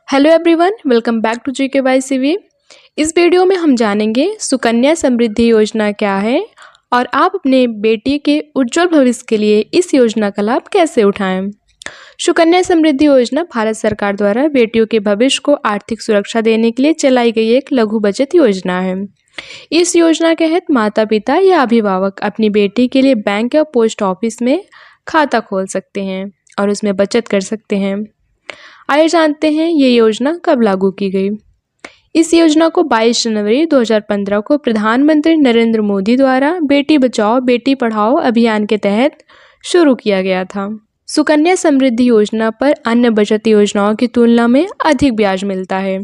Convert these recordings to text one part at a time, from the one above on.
Hello everyone, welcome back to GKYCV। इस video में हम जानेंगे सुकन्या समृद्धि योजना क्या है और आप अपने बेटी के उज्जवल भविष्य के लिए इस योजना का लाभ कैसे उठाएं। सुकन्या समृद्धि योजना भारत सरकार द्वारा बेटियों के भविष्य को आर्थिक सुरक्षा देने के लिए चलाई गई एक लघु बचत योजना है। इस योजना के तहत माता पिता या अभिभावक अपनी बेटी के लिए बैंक या पोस्ट ऑफिस में खाता खोल सकते हैं और उसमें बचत कर सकते हैं। आइए जानते हैं ये योजना कब लागू की गई। इस योजना को 22 जनवरी 2015 को प्रधानमंत्री नरेंद्र मोदी द्वारा बेटी बचाओ बेटी पढ़ाओ अभियान के तहत शुरू किया गया था। सुकन्या समृद्धि योजना पर अन्य बचत योजनाओं की तुलना में अधिक ब्याज मिलता है।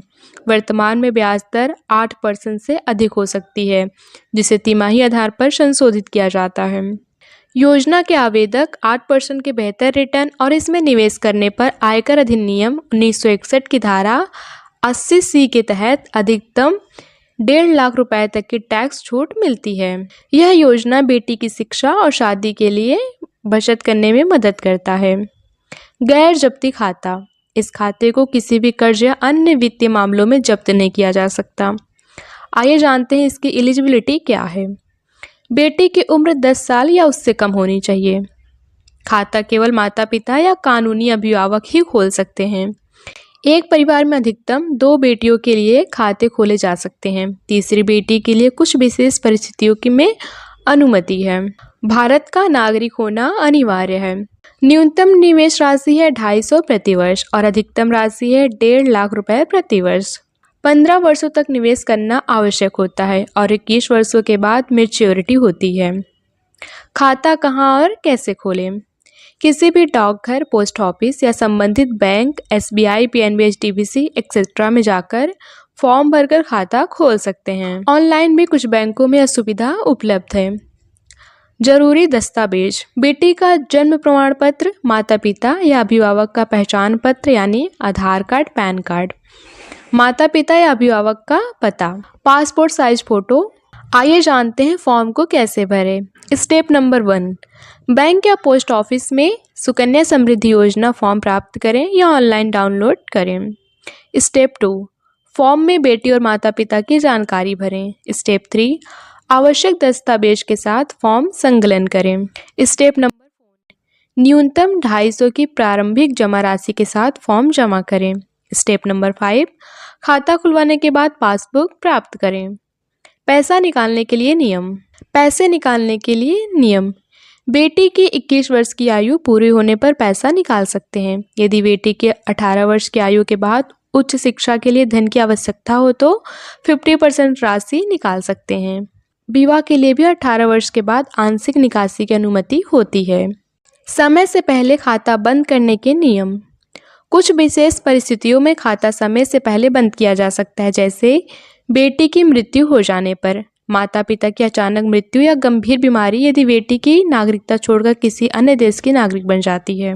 वर्तमान में ब्याज दर 8% से अधिक हो सकती है, जिसे तिमाही आधार पर संशोधित किया जाता है। योजना के आवेदक 8% के बेहतर रिटर्न और इसमें निवेश करने पर आयकर अधिनियम 1961 की धारा 80C के तहत अधिकतम 1.5 लाख रुपए तक की टैक्स छूट मिलती है। यह योजना बेटी की शिक्षा और शादी के लिए बचत करने में मदद करता है। गैर जब्ती खाता, इस खाते को किसी भी कर्ज या अन्य वित्तीय मामलों में जब्त नहीं किया जा सकता। आइए जानते हैं इसकी एलिजिबिलिटी क्या है। बेटी की उम्र 10 साल या उससे कम होनी चाहिए। खाता केवल माता पिता या कानूनी अभिभावक ही खोल सकते हैं। एक परिवार में अधिकतम 2 बेटियों के लिए खाते खोले जा सकते हैं। तीसरी बेटी के लिए कुछ विशेष परिस्थितियों की में अनुमति है। भारत का नागरिक होना अनिवार्य है। न्यूनतम निवेश राशि है 250 प्रति वर्ष और अधिकतम राशि है 1.5 लाख रुपए प्रति वर्ष। 15 वर्षों तक निवेश करना आवश्यक होता है और 21 वर्षों के बाद मैच्योरिटी होती है। खाता कहाँ और कैसे खोलें? किसी भी डाकघर, पोस्ट ऑफिस या संबंधित bank, SBI, PNB, HDFC etcetera में जाकर फॉर्म भरकर खाता खोल सकते हैं। ऑनलाइन भी कुछ बैंकों में यह सुविधा उपलब्ध है। जरूरी दस्तावेज, बेटी का जन्म प्रमाण पत्र, माता पिता या अभिभावक का पहचान पत्र यानी आधार कार्ड, पैन कार्ड, माता पिता या अभिभावक का पता, पासपोर्ट साइज फोटो। आइए जानते हैं फॉर्म को कैसे भरें। स्टेप नंबर 1, बैंक या पोस्ट ऑफिस में सुकन्या समृद्धि योजना फॉर्म प्राप्त करें या ऑनलाइन डाउनलोड करें। स्टेप 2, फॉर्म में बेटी और माता पिता की जानकारी भरें। स्टेप 3, आवश्यक दस्तावेज के साथ फॉर्म संकलन करें। स्टेप नंबर 4, न्यूनतम 250 की प्रारंभिक जमा राशि के साथ फॉर्म जमा करें। स्टेप नंबर 5, खाता खुलवाने के बाद पासबुक प्राप्त करें। पैसा निकालने के लिए नियम। पैसे निकालने के लिए नियम, बेटी की 21 वर्ष की आयु पूरी होने पर पैसा निकाल सकते हैं। यदि बेटी के 18 वर्ष की आयु के बाद उच्च शिक्षा के लिए धन की आवश्यकता हो तो 50% राशि निकाल सकते हैं। विवाह के लिए भी 18 वर्ष के बाद आंशिक निकासी की अनुमति होती है। समय से पहले खाता बंद करने के नियम। कुछ विशेष परिस्थितियों में खाता समय से पहले बंद किया जा सकता है, जैसे बेटी की मृत्यु हो जाने पर, माता पिता की अचानक मृत्यु या गंभीर बीमारी, यदि बेटी की नागरिकता छोड़कर किसी अन्य देश की नागरिक बन जाती है।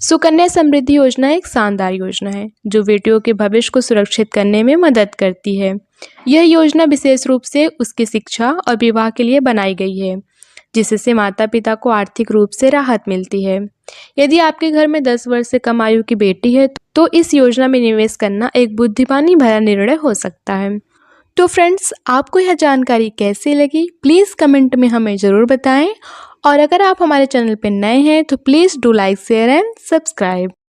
सुकन्या समृद्धि योजना एक शानदार योजना है जो बेटियों के भविष्य को सुरक्षित करने में मदद करती है। यह योजना विशेष रूप से उसकी शिक्षा और विवाह के लिए बनाई गई है, जिससे माता पिता को आर्थिक रूप से राहत मिलती है। यदि आपके घर में 10 वर्ष से कम आयु की बेटी है तो इस योजना में निवेश करना एक बुद्धिमानी भरा निर्णय हो सकता है। तो फ्रेंड्स, आपको यह जानकारी कैसी लगी प्लीज़ कमेंट में हमें ज़रूर बताएं और अगर आप हमारे चैनल पर नए हैं तो please do like, share and subscribe.